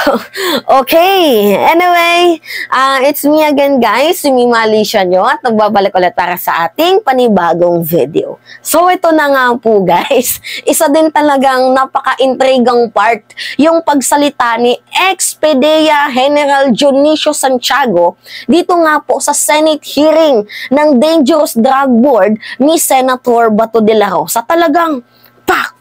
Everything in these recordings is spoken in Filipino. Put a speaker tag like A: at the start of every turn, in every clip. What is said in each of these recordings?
A: Okay, anyway, it's me again guys, si Mima Alicia nyo at nagbabalik ulit para sa ating panibagong video. So ito na nga po guys, isa din talagang napaka-intrigang part yung pagsalita ni ex-PDEA General Dionisio Santiago dito nga po sa Senate hearing ng Dangerous Drug Board ni Senator Bato de la Rosa. Talagang pak!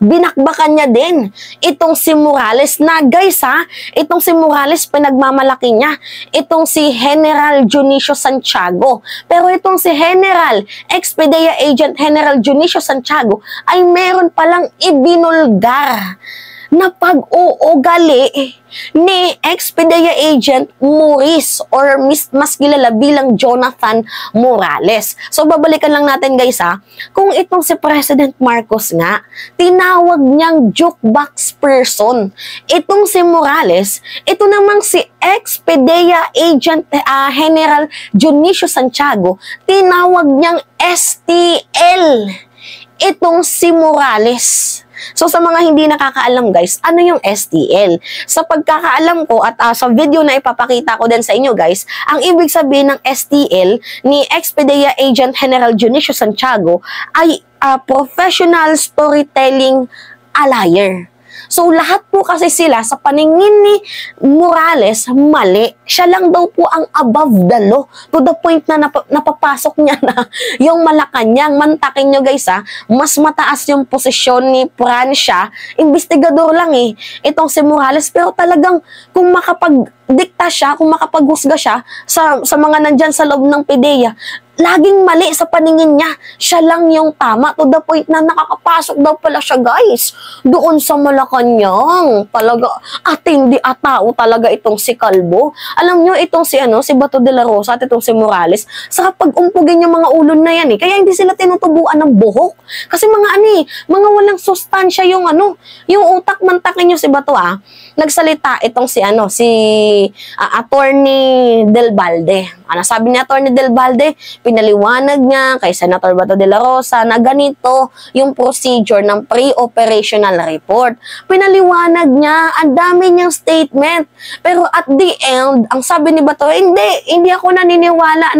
A: Binakbakan niya din itong si Morales na guys itong si Morales pinagmamalaki niya itong si General Dionisio Santiago. Pero itong si General, ex-PDEA Agent General Dionisio Santiago ay meron palang ibinulgar na pag-uugali ni ex-PDEA Agent Maurice or mas kilala bilang Jonathan Morales. So babalikan lang natin guys kung itong si President Marcos nga, tinawag niyang jukebox person. Itong si Morales, ito namang si ex-PDEA Agent General Dionisio Santiago, tinawag niyang STL. Itong si Morales. So sa mga hindi nakakaalam guys, ano yung STL? Sa pagkakaalam ko at sa video na ipapakita ko din sa inyo guys, ang ibig sabihin ng STL ni ex-PDEA Agent General Dionisio Santiago ay Professional Storytelling Liar. So lahat po kasi sila sa paningin ni Morales mali. Siya lang daw po ang above the law. To the point na napapasok niya na yung Malacanang. Mantakin nyo guys mas mataas yung posisyon ni Francia. Investigador lang itong si Morales. Pero talagang kung makapagdikta siya, kung makapaghusga siya sa mga nandyan sa loob ng PDEA, laging mali sa paningin niya. Siya lang yung tama. To the point na nakakapasok daw pala siya guys doon sa Malacanang. Talaga atindi at tao talaga itong si Calvo. Alam nyo itong si Bato de la Rosa at itong si Morales, sa pag-umpugin yung mga ulon na yan kaya hindi sila tinutubuan ng buhok. Kasi mga walang sustansya yung yung utak. Mantakin nyo si Bato nagsalita itong si Attorney Del Balde. Sabi ni Attorney Del Balde, pinaliwanag niya kay Senator Bato de la Rosa na ganito yung procedure ng pre-operational report. Pinaliwanag niya, ang dami niyang statement. Pero at the end, ang sabi ni Bato, hindi ako naniniwala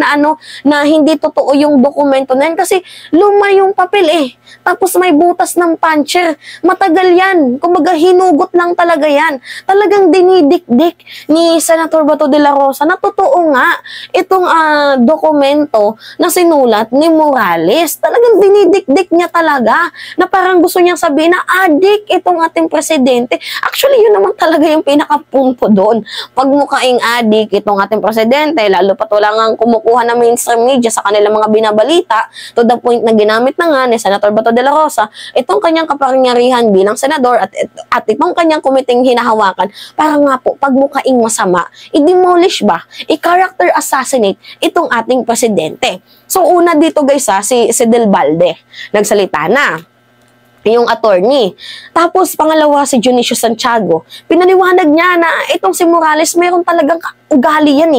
A: na hindi totoo yung dokumento na yan kasi luma yung papel Tapos may butas ng puncher. Matagal yan. Kumbaga hinugot lang talaga yan. Talagang dinidikdik ni Senator Bato de la Rosa na totoo nga itong dokumento na sinulat ni Morales. Talagang dinidikdik niya talaga na parang gusto niyang sabihin na adik itong ating presidente. Actually, yun naman talaga yung pinakapunto doon. Pagmukaing adik itong ating presidente, lalo pa wala nga kumukuha ng mainstream media sa kanilang mga binabalita to the point na ginamit na nga ni Senator Bato de la Rosa itong kanyang kapangyarihan bilang senador at itong kanyang komiteng hinahawakan para nga po pagmukaing masama, i-demolish ba, i-character assassinate itong ating presidente. So una dito guys si Del Balde nagsalita na yung attorney. Tapos pangalawa si Dionisio Santiago, pinaliwanag niya na itong si Morales meron talagang ugali yan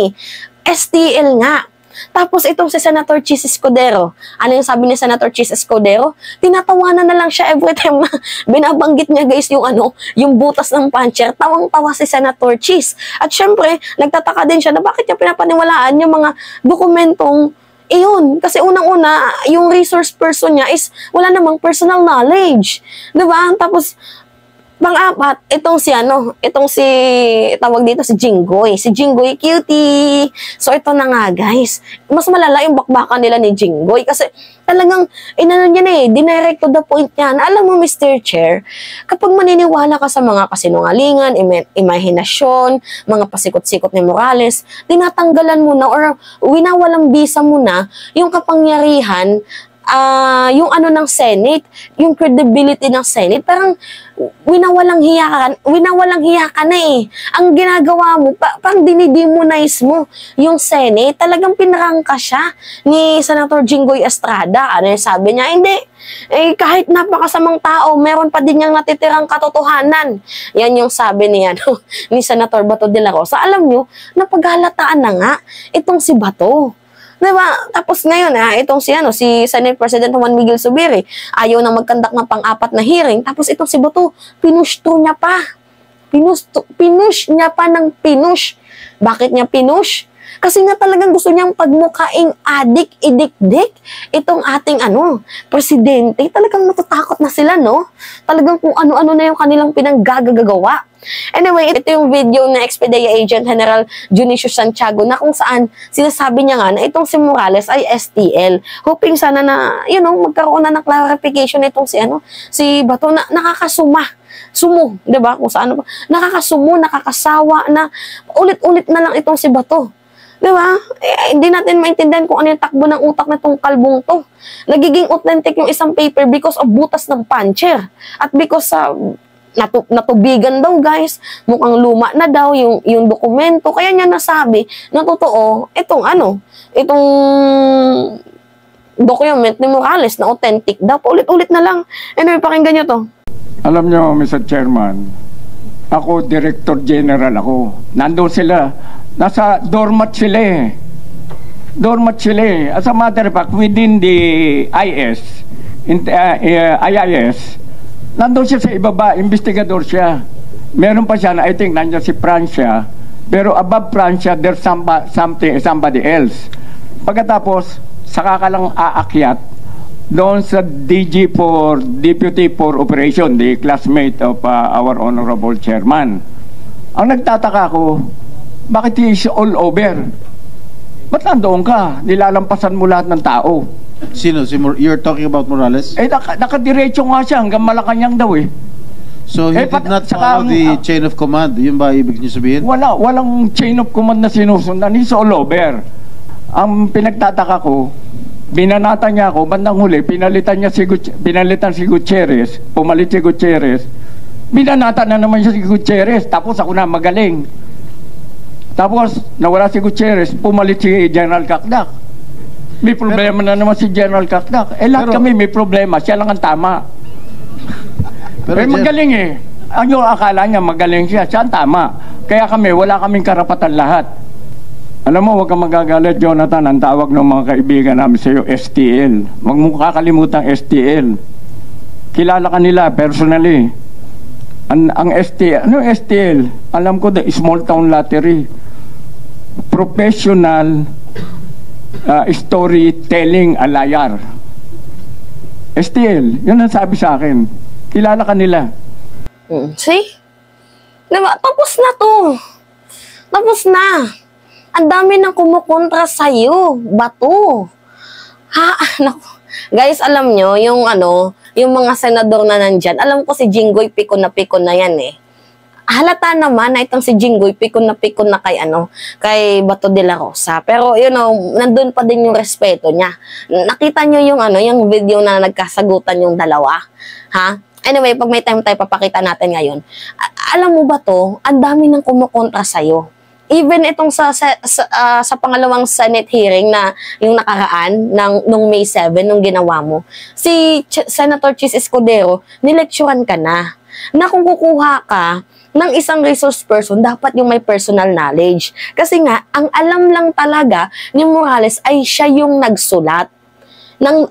A: STL nga. Tapos itong si Senator Chis Escudero, ano yung sabi ni Senator Chis Escudero? Tinatawanan na lang siya every time na binabanggit niya guys yung butas ng puncher. Tawang-tawa si Senator Chis. At syempre, nagtataka din siya na bakit niya pinapaniwalaan yung mga dokumentong iyon. Kasi unang-una, yung resource person niya is wala namang personal knowledge. Diba? Tapos, pang-apat, itong si tawag dito si Jinggoy. Si Jinggoy cutie. So ito na nga guys. Mas malala yung bakbakan nila ni Jinggoy kasi talagang niya dinirect to the point niya. Alam mo Mr. Chair, kapag maniniwala ka sa mga kasinungalingan, imahinasyon, mga pasikot-sikot ni Morales, tinatanggalan mo na or winawalang bisa mo na yung kapangyarihan yung ng Senate, yung credibility ng Senate, parang winawalang hiya ka na Ang ginagawa mo, parang dinidemonize mo yung Senate. Talagang pinarangka siya ni Senator Jinggoy Estrada. Ano yung sabi niya? Hindi. Kahit napakasamang tao, meron pa din niyang natitirang katotohanan. Yan yung sabi ni Senator Bato de la Rosa. Alam nyo, napaghalataan na nga itong si Bato. Diba? Tapos ngayon, itong si Senate President Juan Miguel Zubiri, ayaw na magkandak ng pang-apat na hearing. Tapos itong si Bato, pinush through niya pa. Pinush niya pa ng pinush. Bakit niya pinush? Kasi nga talagang gusto niyang pagmukaing adik, idik-dik itong ating presidente. Talagang natatakot na sila, no? Talagang kung ano-ano na yung kanilang pinanggagagawa. Anyway, ito yung video na Expedia Agent General Junicio Santiago na kung saan sinasabi niya nga na itong si Morales ay STL. Hoping sana na, magkaroon na ng clarification itong si Bato na nakakasuma. Sumo, 'di ba? Kung saan nakakasumo, nakakasawa na ulit-ulit na lang itong si Bato. 'Di ba? Hindi natin maintindihan kung ano yung takbo ng utak na tong kalbong to. Nagiging authentic yung isang paper because of butas ng puncher. At because sa natubigan daw, guys, mukhang luma na daw yung dokumento. Kaya niya nasabi na totoo itong document ni Morales na authentic daw. Ulit-ulit na lang. Anyway, pakinggan niyo to.
B: Alam nyo, Mr. Chairman, ako, Director General ako. Nandun sila. Nasa doormat sila eh. Doormat sila eh. As a matter of fact, within the IIS, nandun siya sa ibaba, investigador siya. Meron pa siya na, I think, nandiyan si Francia. Pero above Francia, there's somebody else. Pagkatapos, saka ka lang aakyat doon sa DG for Deputy for Operation, the classmate of our Honorable Chairman. Ang nagtataka ko, bakit he is all over? Ba't nandoon ka? Nilalampasan mo lahat ng tao.
C: Sino? You're talking about Morales?
B: Nakadiretso nga siya hanggang Malacanang daw eh.
C: So he did not follow the chain of command? Yun ba ibig niyo sabihin?
B: Walang chain of command na sinusundan. He's all over. Ang pinagtataka ko, binanata niya ako, bandang huli, pinalitan si Gutierrez, pumalit si Gutierrez, binanata na naman siya si Gutierrez, tapos ako na magaling. Tapos, nawala si Gutierrez, pumalit si General Kakdak. May problema na naman si General Kakdak. Lahat kami may problema, siya lang ang tama. Magaling eh. Ang yung akala niya, magaling siya ang tama. Kaya kami, wala kaming karapatan lahat. Alam mo, huwag kang magagalit, Jonathan. Ang tawag ng mga kaibigan namin sa iyo, STL. Huwag mo kakalimutan STL. Kilala ka nila personally. Ang STL, ano STL? Alam ko, the Small Town Lottery. Professional Storytelling Alayar. STL, yun ang sabi sa akin. Kilala ka nila.
A: See? Diba? Tapos na to. Tapos na. Ang dami nang kumukontra sa'yo. Bato. Naku. Guys, alam nyo, yung mga senador na nandyan, alam ko si Jinggoy pikon na yan eh. Halata naman na itong si Jinggoy pikon na kay Bato de la Rosa. Pero, nandun pa din yung respeto niya. Nakita nyo yung video na nagkasagutan yung dalawa? Ha? Anyway, pag may time tayo, papakita natin ngayon. Alam mo ba to, ang dami nang kumukontra sa'yo. Even itong sa pangalawang Senate hearing na yung nakaraan nung May 7, nung ginawa mo, si Senator Chis Escudero, nilecturean ka na kung kukuha ka ng isang resource person, dapat yung may personal knowledge. Kasi nga, ang alam lang talaga ni Morales ay siya yung nagsulat ng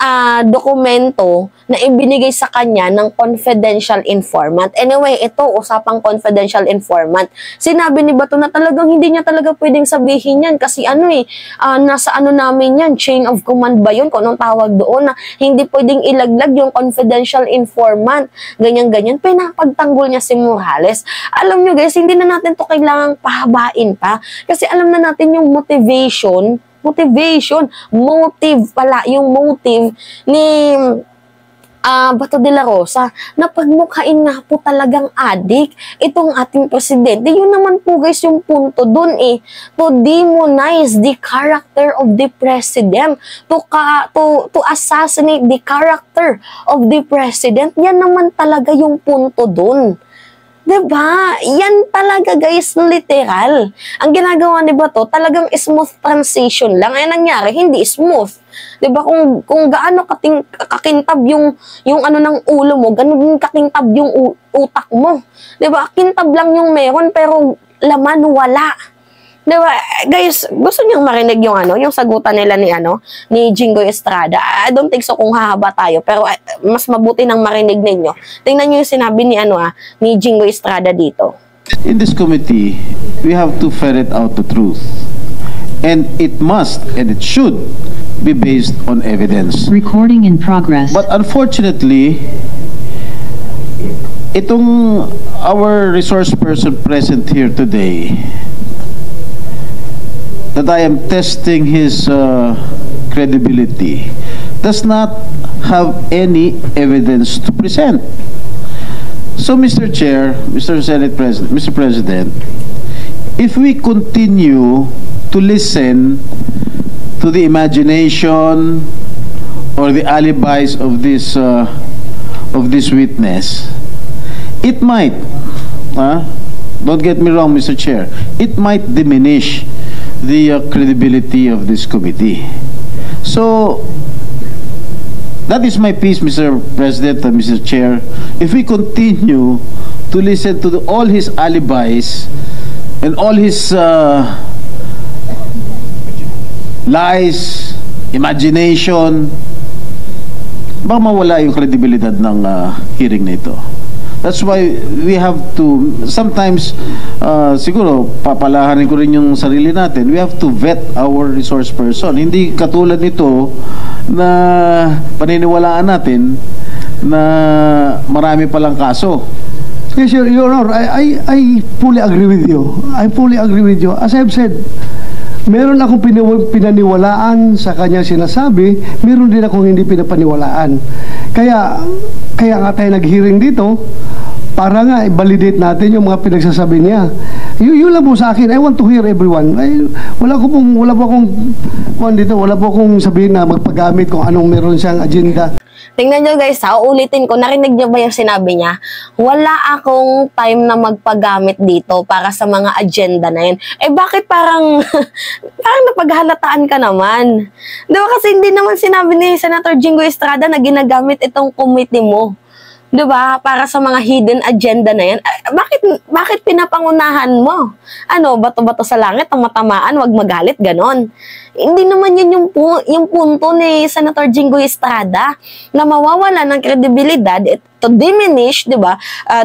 A: dokumento na ibinigay sa kanya ng confidential informant. Anyway, ito, usapang confidential informant. Sinabi ni Bato na talagang hindi niya talaga pwedeng sabihin yan kasi nasa namin yan, chain of command ba yun? Kung anong tawag doon na hindi pwedeng ilaglag yung confidential informant. Ganyan-ganyan. Pinapagtanggol niya si Morales. Alam nyo guys, hindi na natin to kailangang pahabain pa kasi alam na natin yung motive pala, yung motive ni Bato de la Rosa na pagmukhain nga po talagang adik itong ating presidente. Yun naman po guys yung punto dun eh, to demonize the character of the president, to assassinate the character of the president. Yan naman talaga yung punto dun. Diba? Yan talaga guys, literal. Ang ginagawa ni Bato, talagang smooth transition lang. Ay nangyari, hindi smooth. Diba? Kung gaano kakintab yung ng ulo mo, ganun kakintab yung utak mo. Diba? Kintab lang yung meron, pero laman wala. Diba? Guys, gusto niyong marinig yung sagutan nila ni Jinggoy Estrada. I don't think so kung hahaba tayo, pero mas mabuti nang marinig ninyo. Tingnan niyo yung sinabi ni Jinggoy Estrada dito.
C: In this committee, we have to ferret out the truth. And it must and it should be based on evidence.
D: Recording in progress.
C: But unfortunately, itong our resource person present here today, that I am testing his credibility, does not have any evidence to present. So, Mr. Chair, Mr. Senate President, Mr. President, if we continue to listen to the imagination or the alibis of this witness, it might, don't get me wrong, Mr. Chair, it might diminish the credibility of this committee. So, that is my piece, Mr. President and Mr. Chair. If we continue to listen to all his alibis and all his lies, imagination, baka mawala yung kredibilidad ng hearing na ito. That's why we have to, sometimes, siguro, papalahanin ko rin yung sarili natin, we have to vet our resource person. Hindi katulad nito na paniniwalaan natin na marami palang kaso.
E: Yes, Your Honor, I fully agree with you. I fully agree with you. As I've said, meron akong pinaniwalaan sa kanyang sinasabi, meron din akong hindi pinapaniwalaan. Kaya nga tayo nag-hearing dito, para nga i-validate natin yung mga pinagsasabi niya. Yun lang po sa akin. I want to hear everyone. Wala po akong sabihin na magpagamit kung anong meron siyang agenda.
A: Tingnan nyo guys ha, uulitin ko, narinig nyo ba yung sinabi niya? Wala akong time na magpagamit dito para sa mga agenda na yun. Eh bakit parang napaghalataan ka naman? Di ba kasi hindi naman sinabi ni Senator Jingo Estrada na ginagamit itong committee mo. Diba? Para sa mga hidden agenda na yan. Bakit pinapangunahan mo? Ano, bato-bato sa langit, ang matamaan, wag magalit, ganon. Hindi naman yun yung punto ni Senator Jingo Estrada na mawawala ng kredibilidad to diminish, diba,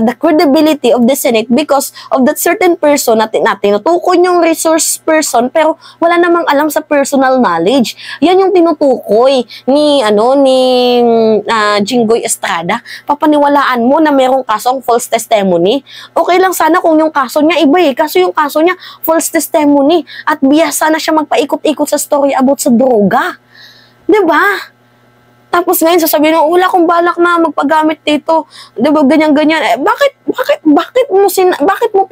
A: the credibility of the Senate because of that certain person na tinutukoy yung resource person pero wala namang alam sa personal knowledge. Yan yung tinutukoy ni Jingo Estrada. Papaniwalaan mo na merong kasong false testimony. Okay lang sana kung yung kaso niya iba eh. Kaso yung kaso niya false testimony at biyasa na siya magpaikot-ikot sa story about sa droga. Diba? Tapos ngayon sasabihin mo, wala akong balak na magpagamit dito. Diba, ganyan-ganyan. Bakit mo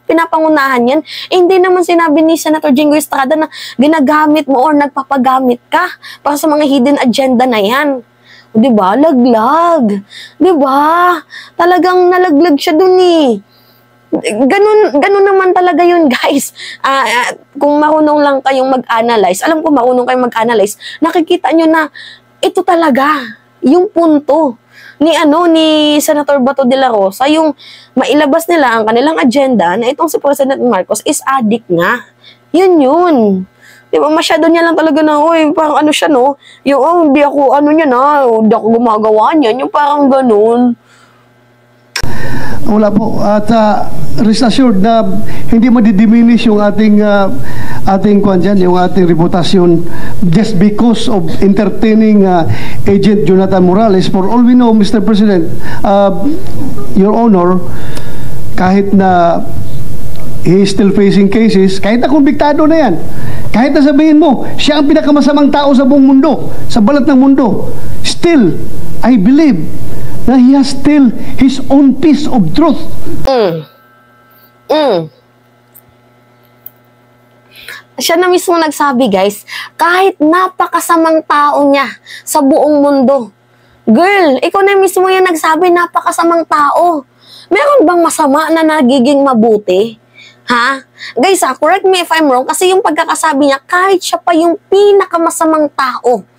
A: pinapangunahan yan? Eh, hindi naman sinabi ni Senator Jingo Estrada na ginagamit mo or nagpapagamit ka para sa mga hidden agenda na yan. Diba? Laglag. Diba? Talagang nalaglag siya dun eh. Ganun naman talaga yun, guys. Kung marunong lang kayong mag-analyze, alam ko marunong kayong mag-analyze, nakikita nyo na ito talaga yung punto ni Senator Bato de la Rosa, yung mailabas nila ang kanilang agenda na itong si President Marcos is addict nga. Yun. Diba, masyado niya lang talaga na, parang ano siya, no? Yung, hindi ako, hindi ako gumagawa niyan. Yung parang ganun.
E: Wala po. At rest assured na hindi madidiminish yung ating yung ating reputasyon just because of entertaining Agent Jonathan Morales. For all we know, Mr. President, Your Honor, kahit na he is still facing cases, kahit na kumbiktado na yan, kahit na sabihin mo, siya ang pinakamasamang tao sa buong mundo, sa balat ng mundo, still, I believe na he has still his own piece of truth.
A: Siya na mismo nagsabi, guys, kahit napakasamang tao niya sa buong mundo. Girl, ikaw na mismo yung nagsabi, napakasamang tao. Meron bang masama na nagiging mabuti? Ha? Guys, correct me if I'm wrong, kasi yung pagkakasabi niya, kahit siya pa yung pinakamasamang tao.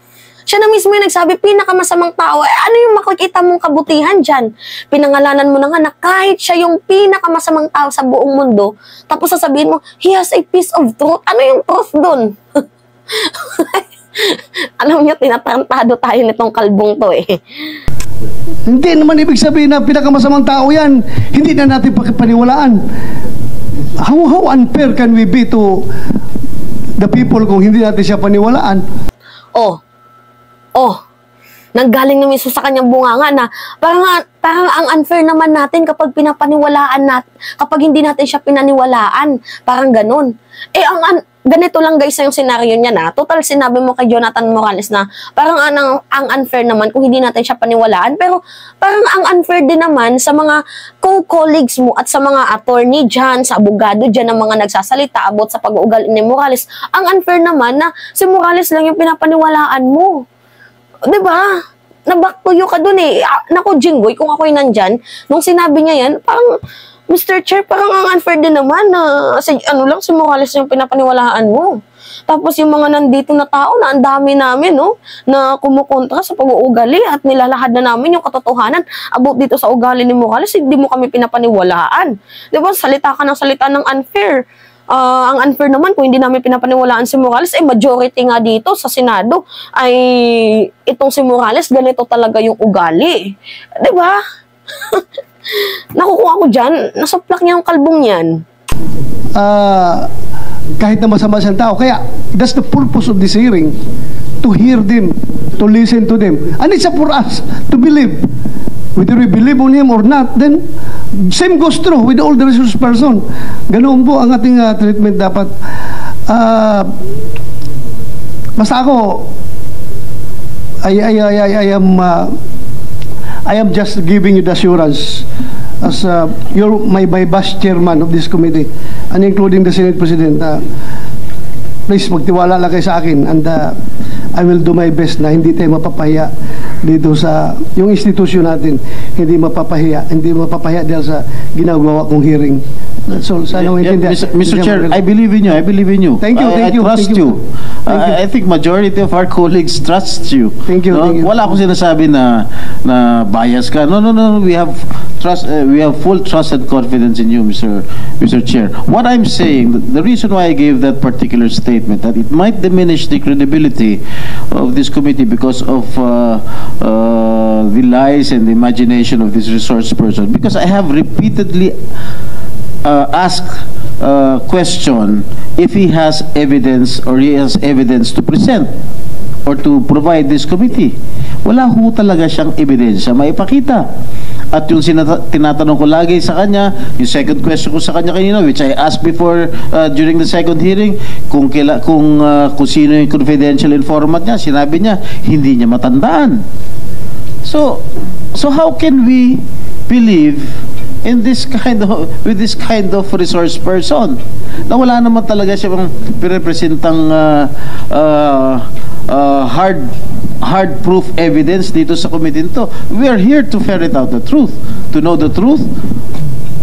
A: Siya na mismo yung nagsabi, pinakamasamang tao. Ano yung makikita mong kabutihan dyan? Pinangalanan mo na nga na kahit siya yung pinakamasamang tao sa buong mundo, tapos sasabihin mo, he has a piece of truth. Ano yung truth dun? Alam niyo, tinatarantado tayo nitong kalbong to eh.
E: Hindi naman ibig sabihin na pinakamasamang tao yan, hindi na natin paniwalaan. How unfair can we be to the people kung hindi natin siya paniwalaan?
A: Oh, nanggaling na mismo sa kanyang bunganga na parang ang unfair naman natin kapag pinapaniwalaan natin, kapag hindi natin siya pinaniwalaan, parang ganun. Ganito lang guys yung senaryo niya na, total sinabi mo kay Jonathan Morales na parang ang unfair naman kung hindi natin siya paniwalaan, pero parang ang unfair din naman sa mga co-colleagues mo at sa mga attorney dyan, sa abogado dyan ng mga nagsasalita about sa pag-uugali ni Morales. Ang unfair naman na si Morales lang yung pinapaniwalaan mo. Diba? Na-back to you ka dun eh. Naku, Jinggoy, kung ako'y nandyan, nung sinabi niya yan, parang, Mr. Chair, parang ang unfair din naman na si Morales yung pinapaniwalaan mo. Tapos yung mga nandito na tao na ang dami namin, no, na kumukontra sa pag-uugali at nilalahad na namin yung katotohanan about dito sa ugali ni Morales, hindi mo kami pinapaniwalaan. Diba? Salita ka ng salita ng unfair. Ang unfair naman kung hindi namin pinapaniwalaan si Morales, majority nga dito sa Senado ay itong si Morales, ganito talaga yung ugali. Diba? Nakukuha ko dyan, nasuplak niya yung kalbong yan.
E: Kahit na masama siyang tao. Kaya, that's the purpose of this hearing. To hear them, to listen to them. And it's up for us to believe. Whether we believe on him or not, then same goes true with all the resource person. Ganoon po ang ating treatment dapat. Basta ako, I am just giving you the assurance as you're my vice chairman of this committee and including the Senate President. Please magtiwala lang kayo sa akin and I will do my best na hindi tayo mapapahiya dito sa yung institusyon natin, hindi mapapahiya dahil sa ginagawa kong hearing. So, sana
C: Mr. Chair, I believe in you.
E: Thank you.
C: I trust you. I think majority of our colleagues trust you.
E: Thank you.
C: Wala akong sinasabi na bias ka. No. We have trust. We have full trust and confidence in you, Mr. Chair. What I'm saying, the reason why I gave that particular statement, that it might diminish the credibility of this committee because of the lies and the imagination of this resource person, because I have repeatedly asked question if he has evidence or he has evidence to present or to provide this committee. Wala ho talaga siyang ebidensya maipakita. At yung tinatanong ko lagi sa kanya, yung second question ko sa kanya kanina, which I asked before during the second hearing, kung sino yung confidential informant niya, sinabi niya, hindi niya matandaan. So how can we believe in this kind of resource person na wala naman talaga siyang pirepresentang hard proof evidence dito sa committee nito. We are here to ferret out the truth, to know the truth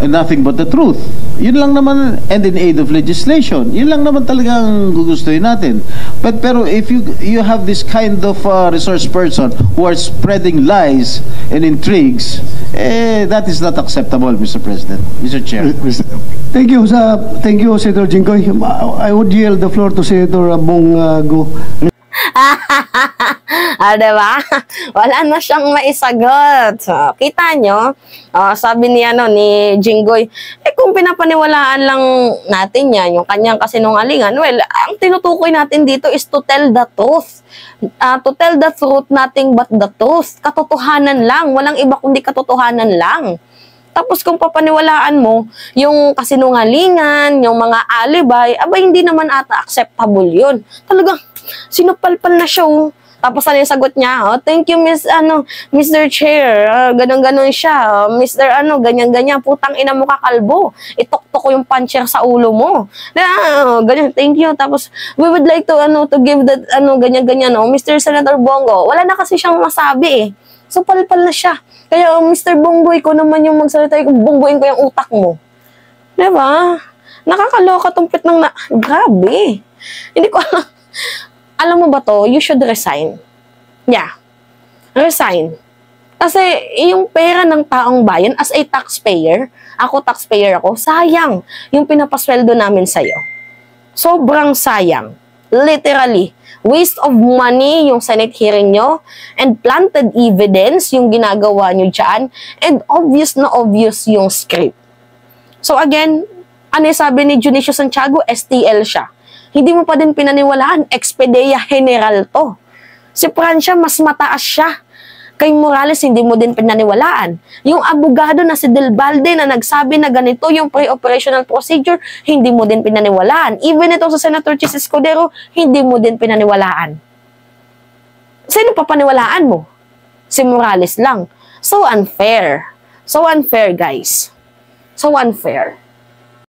C: and nothing but the truth. Yun lang naman, and in aid of legislation. Yun lang naman talagang gugustuhin natin. Pero if you have this kind of resource person who are spreading lies and intrigues, that is not acceptable, Mr. President, Mr. Chair.
E: Thank you, Senator Jinggoy. I would yield the floor to Senator Bongo.
A: Diba? Wala na siyang maisagot. So, kita nyo, sabi ni Jinggoy, kung pinapaniwalaan lang natin yan, yung kanyang kasinungalingan, well, ang tinutukoy natin dito is to tell the truth. To tell the truth, nothing but the truth. Katotohanan lang. Walang iba kundi katotohanan lang. Tapos kung papaniwalaan mo, yung kasinungalingan, yung mga alibay, hindi naman ata acceptable yun. Talagang, sinupalpal na siya. Tapos ano yung sagot niya? Thank you, Mr. Chair. Ganon-ganon siya. Mr. Ganyan-ganyan. Putang ina mo kakalbo. Itok-tok ko yung puncher sa ulo mo. Ganyan, thank you. Tapos, we would like to give that, ganyan-ganyan, Mr. Senator Bongo. Wala na kasi siyang masabi eh. So, palpal na siya. Kaya, Mr. Bongo, ikaw naman yung magsalita, bonggoin ko yung utak mo. Diba? Nakakaloka tong pit ng grabe. Hindi ko alam. Alam mo ba to, you should resign. Yeah. Resign. Kasi yung pera ng taong bayan, as a taxpayer, taxpayer ako, sayang yung pinapasweldo namin sa'yo. Sobrang sayang. Literally. Waste of money yung Senate hearing nyo, and planted evidence yung ginagawa nyo dyan, and obvious na obvious yung script. So again, ano yung sabi ni Junicio Santiago? STL siya. Hindi mo pa din pinaniwalaan, Expedea General to. Si Francia, mas mataas siya. Kay Morales, hindi mo din pinaniwalaan. Yung abogado na si Del Balde na nagsabi na ganito yung pre-operational procedure, hindi mo din pinaniwalaan. Even ito sa Senator Chis Escudero, hindi mo din pinaniwalaan. Sino pa paniwalaan mo? Si Morales lang. So unfair. So unfair, guys. So unfair.